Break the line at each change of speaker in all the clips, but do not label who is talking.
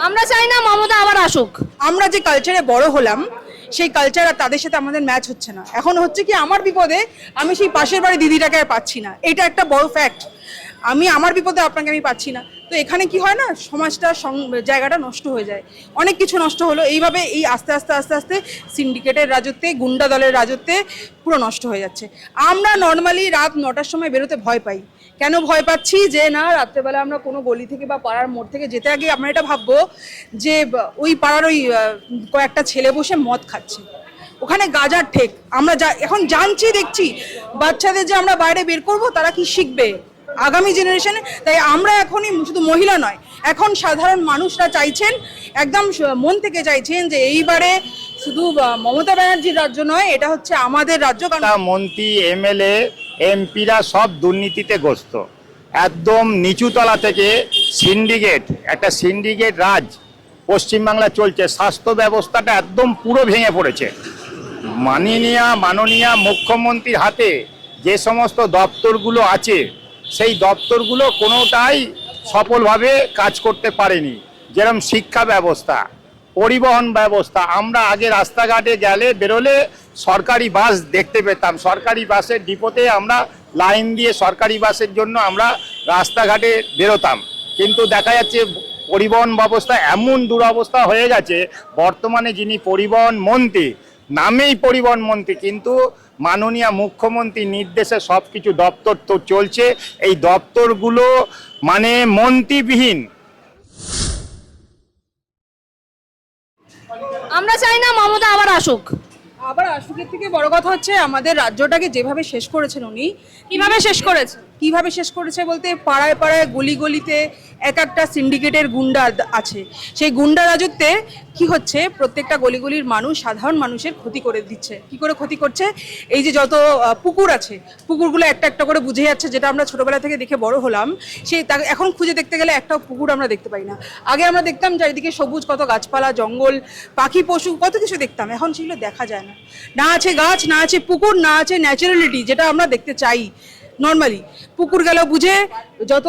আমরা চাই না মমতা আবার আসুক।
আমরা যে কালচারে বড় হলাম সেই কালচার আর তাদের সাথে আমাদের ম্যাচ হচ্ছে না। এখন হচ্ছে কি আমার বিপদে আমি সেই পাশের বাড়ি দিদিটাকে আর পাচ্ছি না, এটা একটা বড় ফ্যাক্ট। আমি আমার বিপদে আপনাকে আমি পাচ্ছি না, তো এখানে কি হয় না, সমাজটা জায়গাটা নষ্ট হয়ে যায়, অনেক কিছু নষ্ট হলো এইভাবে। এই আস্তে আস্তে আস্তে আস্তে সিন্ডিকেটের রাজত্বে, গুন্ডা দলের রাজত্বে পুরো নষ্ট হয়ে যাচ্ছে। আমরা নর্মালি রাত 9টার সময় বেরোতে ভয় পাই। কেন ভয় পাচ্ছি? যে না, রাত্রেবেলা আমরা কোনো গলি থেকে বা পাড়ার মোড় থেকে যেতে আগে আমরা এটা ভাববো যে ওই পাড়ার ওই কয়েকটা ছেলে বসে মদ খাচ্ছে, ওখানে গাজার ঠেক। আমরা এখন জানছি, দেখছি বাচ্চাদের যে আমরা বাইরে বের করব, তারা কি শিখবে আগামী জেনারেশনে। তাই আমরা এখনই, শুধু মহিলা নয়, এখন সাধারণ মানুষরা চাইছেন, একদম মন থেকে চাইছেন যে এইবারে শুধু মমতা ব্যানার্জির রাজ্য নয়, এটা হচ্ছে আমাদের রাজ্য। কারণ
মন্ত্রী, এমএলএ, এমপিরা সব দুর্নীতিতে গ্রস্ত। একদম নিচুতলা থেকে সিন্ডিকেট, একটা সিন্ডিকেট রাজ পশ্চিমবাংলা চলছে। স্বাস্থ্য ব্যবস্থাটা একদম পুরো ভেঙে পড়েছে। মাননীয় মুখ্যমন্ত্রীর হাতে যে সমস্ত দপ্তরগুলো আছে, সেই দপ্তরগুলো কোনোটাই সফলভাবে কাজ করতে পারেনি। যেরকম শিক্ষা ব্যবস্থা, পরিবহন ব্যবস্থা। আমরা আগে রাস্তাঘাটে গেলে বেরোলে সরকারি বাস দেখতে পেতাম, সরকারি বাসের ডিপোতে আমরা লাইন দিয়ে সরকারি বাসের জন্য আমরা রাস্তাঘাটে বেরোতাম। কিন্তু দেখা যাচ্ছে পরিবহন ব্যবস্থা এমন দুরবস্থা হয়ে গেছে, বর্তমানে যিনি পরিবহন মন্ত্রী, নামেই পরিবহন মন্ত্রী, কিন্তু মাননীয় মুখ্যমন্ত্রীর নির্দেশে সব কিছু দপ্তর তো চলছে, এই দপ্তরগুলো মানে মন্ত্রীবিহীন।
আমরা চাই না মমতা আবার আসুক।
আবার আসুকের থেকে বড় কথা হচ্ছে আমাদের রাজ্যটাকে যেভাবে শেষ করেছেন উনি।
কিভাবে শেষ করেছে?
কিভাবে শেষ করেছে বলতে, পাড়ায় পাড়ায় গলি গলিতে এক একটা সিন্ডিকেটের গুন্ডা আছে। সেই গুন্ডা রাজত্বে কি হচ্ছে, প্রত্যেকটা গলিগুলির মানুষ, সাধারণ মানুষের ক্ষতি করে দিচ্ছে। কি করে ক্ষতি করছে? এই যে যত পুকুর আছে, পুকুরগুলো একটা একটা করে বুঝে যাচ্ছে, যেটা আমরা ছোটবেলা থেকে দেখে বড় হলাম, সেই এখন খুঁজে দেখতে গেলে একটাও পুকুর আমরা দেখতে পাই না। আগে আমরা দেখতাম চারিদিকে সবুজ, কত গাছপালা, জঙ্গল, পাখি, পশু, কত কিছু দেখতাম। এখন সেগুলো দেখা যায় না। না আছে গাছ, না আছে পুকুর, না আছে ন্যাচারালিটি, যেটা আমরা দেখতে চাই। নর্মালি পুকুর গেল বুঝে, যত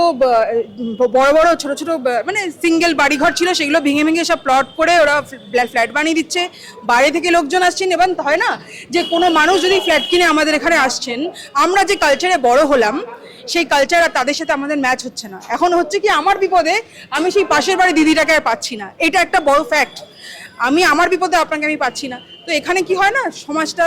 বড় বড় ছোট ছোট মানে সিঙ্গেল বাড়িঘর ছিল, সেগুলো ভেঙে ভেঙে সব প্লট করে ওরা ফ্ল্যাট বানিয়ে দিচ্ছে। বাইরে থেকে লোকজন আসছেন, এবং হয় না যে কোনো মানুষ যদি ফ্ল্যাট কিনে আমাদের এখানে আসছেন, আমরা যে কালচারে বড় হলাম সেই কালচার আর তাদের সাথে আমাদের ম্যাচ হচ্ছে না। এখন হচ্ছে কি আমার বিপদে আমি সেই পাশের বাড়ি দিদিটাকে আর পাচ্ছি না, এটা একটা বড় ফ্যাক্ট। আমি আমার বিপদে আপনাকে আমি পাচ্ছি না, তো এখানে কি হয় না, সমাজটা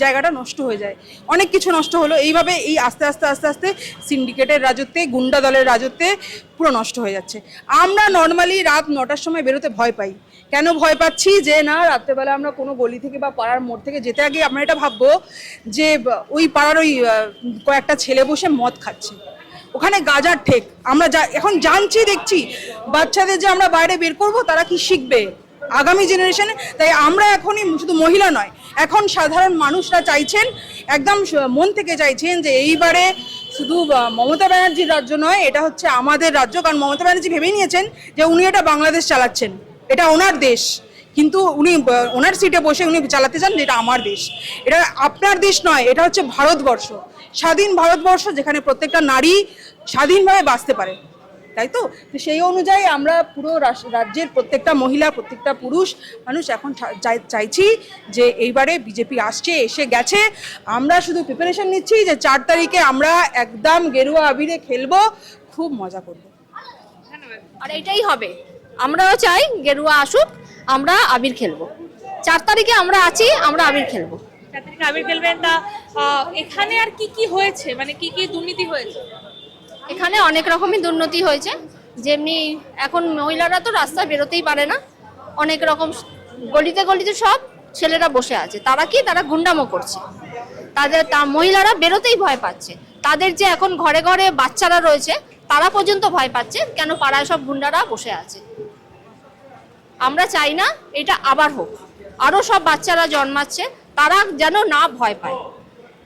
জায়গাটা নষ্ট হয়ে যায়, অনেক কিছু নষ্ট হলো এইভাবে। এই আস্তে আস্তে আস্তে আস্তে সিন্ডিকেটের রাজত্বে, গুন্ডা দলের রাজত্বে পুরো নষ্ট হয়ে যাচ্ছে। আমরা নর্মালি রাত 9টার সময় বেরোতে ভয় পাই। কেন ভয় পাচ্ছি? যে না, রাত্রেবেলা আমরা কোনো গলি থেকে বা পাড়ার মোড় থেকে যেতে আগে আমরা এটা ভাববো যে ওই পাড়ার ওই কয়েকটা ছেলে বসে মদ খাচ্ছে, ওখানে গাজার ঠেক। আমরা এখন জানছি, দেখছি বাচ্চাদের যে আমরা বাইরে বের করব, তারা কি শিখবে আগামী জেনারেশনে। তাই আমরা এখনই, শুধু মহিলা নয়, এখন সাধারণ মানুষরা চাইছেন, একদম মন থেকে চাইছেন যে এইবারে শুধু মমতা ব্যানার্জির রাজ্য নয়, এটা হচ্ছে আমাদের রাজ্য। কারণ মমতা ব্যানার্জি ভেবেই নিয়েছেন যে উনি এটা বাংলাদেশ চালাচ্ছেন, এটা ওনার দেশ, কিন্তু উনি ওনার সিটে বসে উনি চালাতে চান যে এটা আমার দেশ। এটা আপনার দেশ নয়, এটা হচ্ছে ভারতবর্ষ, স্বাধীন ভারতবর্ষ, যেখানে প্রত্যেকটা নারী স্বাধীনভাবে বাঁচতে পারে, তাই তো? সেই অনুযায়ী আমরা পুরো রাজ্যের প্রত্যেকটা মহিলা, প্রত্যেকটা পুরুষ মানুষ এখন চাইছি যে এইবারে বিজেপি আসছে, এসে গেছে। আমরা শুধু প্রিপারেশন নিচ্ছি যে 4 তারিখে আমরা একদম গেরুয়া আবিরে খেলবো, খুব মজা করবো।
আর এটাই হবে, আমরাও চাই গেরুয়া আসুক, আমরা আবির খেলবো। 4 তারিখে আমরা আছি, আমরা আবির খেলবো।
4 তারিখে আবির খেলবেন। তা এখানে আর কি কি হয়েছে, মানে কি কি দুর্নীতি হয়েছে?
এখানে অনেক রকমই দুর্নীতি হয়েছে। যেমনি এখন মহিলারা তো রাস্তায় বেরোতেই পারে না, অনেক রকম গলিতে গলিতে সব ছেলেরা বসে আছে। তারা কি, তারা গুন্ডামো করছে, মহিলারা বেরোতেই ভয় পাচ্ছে। তাদের যে এখন ঘরে ঘরে বাচ্চারা রয়েছে, তারা পর্যন্ত ভয় পাচ্ছে, কেন পাড়ায় সব গুন্ডারা বসে আছে। আমরা চাই না এটা আবার হোক, আরো সব বাচ্চারা জন্মাচ্ছে, তারা যেন না ভয় পায়,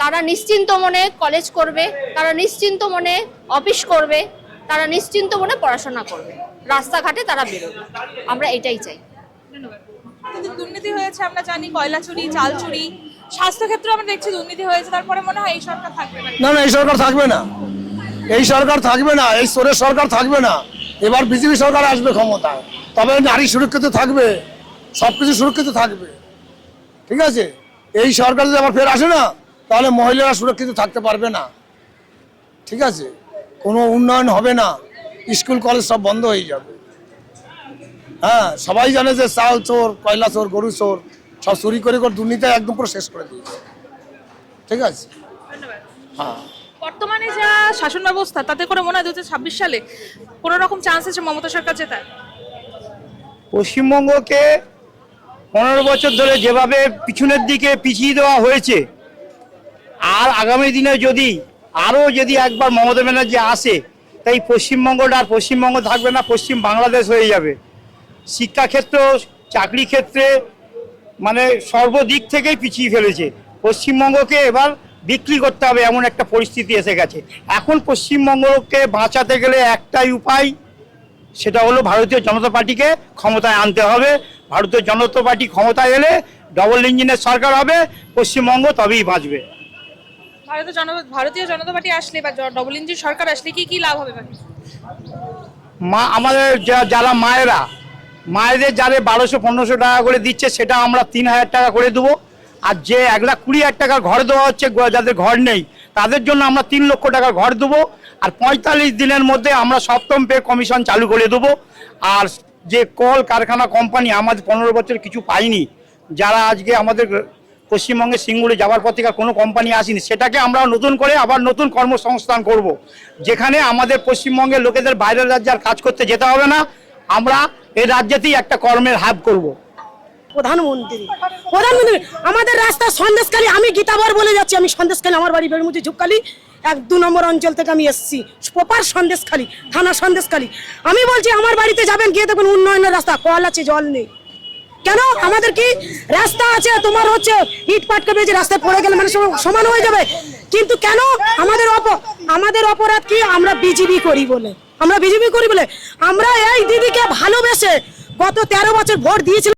তারা নিশ্চিন্ত মনে কলেজ করবে, তারা নিশ্চিন্ত মনে অফিস করবে, তারা নিশ্চিন্ত মনে পড়াশোনা করবে, রাস্তাঘাটে তারা বেরোবে। আমরা এটাই চাই।
দুর্নীতি হয়েছে আমরা জানি, কয়লা চুরি, চাল চুরি, স্বাস্থ্যক্ষেত্রে আমরা দেখছি দুর্নীতি হয়েছে। তারপরে মনে হয় এই সরকার থাকবে না।
না, এই সরকার থাকবে না, এই সরকার থাকবে না, এই সোরের সরকার থাকবে না। এবার বিজেপি সরকার আসবে ক্ষমতায়। তবে নারী সুরক্ষিত থাকবে, সব কিছু সুরক্ষিত থাকবে। ঠিক আছে, এই সরকার যদি আবার ফের আসে না, তাহলে মহিলারা সুরক্ষিত থাকতে পারবে না। ঠিক আছে, কোনো উন্নয়ন হবে না, স্কুল কলেজ সব বন্ধ হয়ে যাবে। হ্যাঁ, সবাই জানে যে চাল চোর, কয়লা চোর, গরু চোর সব চুরি করে দুর্নীতি একদম পুরো শেষ করে দিয়েছে। ঠিক আছে, হ্যাঁ।
বর্তমানে যা শাসন ব্যবস্থা, তাতে করে মনে হয় 2026 সালে কোনো রকম চান্স আছে মমতা সরকার জেতার?
পশ্চিমবঙ্গকে 15 বছর ধরে যেভাবে পিছনের দিকে পিছিয়ে দেওয়া হয়েছে, আর আগামী দিনে যদি একবার মমতা ব্যানার্জি আসে, তাই পশ্চিমবঙ্গটা আর পশ্চিমবঙ্গ থাকবে না, পশ্চিম বাংলাদেশ হয়ে যাবে। শিক্ষাক্ষেত্র, চাকরি ক্ষেত্রে মানে সর্বদিক থেকেই পিছিয়ে ফেলেছে। পশ্চিমবঙ্গকে এবার বিক্রি করতে হবে, এমন একটা পরিস্থিতি এসে গেছে। এখন পশ্চিমবঙ্গকে বাঁচাতে গেলে একটাই উপায়, সেটা হলো ভারতীয় জনতা পার্টিকে ক্ষমতায় আনতে হবে। ভারতীয় জনতা পার্টি ক্ষমতায় এলে ডবল ইঞ্জিনের সরকার হবে, পশ্চিমবঙ্গ তবেই বাঁচবে।
ভারতীয় জনতা পার্টি আসলে বা ডবল ইঞ্জিন সরকার আসলে কি লাভ হবে?
আমাদের যারা মায়েদের যারা 1200-1500 টাকা করে দিচ্ছে, সেটা আমরা 3000 টাকা করে দেবো। আর যে 1,20,000 টাকা ঘর দেওয়া হচ্ছে, যাদের ঘর নেই তাদের জন্য আমরা 3 লক্ষ টাকা ঘর দেবো। আর 45 দিনের মধ্যে আমরা সপ্তম পে কমিশন চালু করে দেবো। আর যে কল কারখানা কোম্পানি আমাদের 15 বছর কিছু পাইনি, যারা আজকে আমাদের পশ্চিমবঙ্গের সিঙ্গুরে যাওয়ার পর থেকে কোনো কোম্পানি আসেনি, সেটাকে আমরা নতুন করে আবার নতুন কর্মসংস্থান করব, যেখানে আমাদের পশ্চিমবঙ্গের লোকেদের বাইরের রাজ্যে আর কাজ করতে যেতে হবে না। আমরা এই রাজ্যেতেই একটা কর্মের হাব করব।
প্রধানমন্ত্রী আমাদের রাস্তা সন্দেশখালী, আমি গীতাবার বলে যাচ্ছি, আমি সন্দেশখালী, আমার বাড়ি বেড়মুচি ঝুপখালী 1-2 নম্বর অঞ্চল থেকে আমি এসেছি, প্রপার সন্দেশখালী থানা, সন্দেশখালী। আমি বলছি আমার বাড়িতে যাবেন, গিয়ে দেখুন উন্নয়নের রাস্তা, কল আছে, জল নেই। কেন? আমাদের কি রাস্তা আছে, তোমার হচ্ছে ইট পাটকে বেজে রাস্তায় পড়ে গেলে মানে সমান হয়ে যাবে, কিন্তু কেন আমাদের অপরাধ কি? আমরা বিজেপি করি বলে, আমরা এই দিদিকে ভালোবেসে গত 13 বছর ভোট দিয়েছিলাম।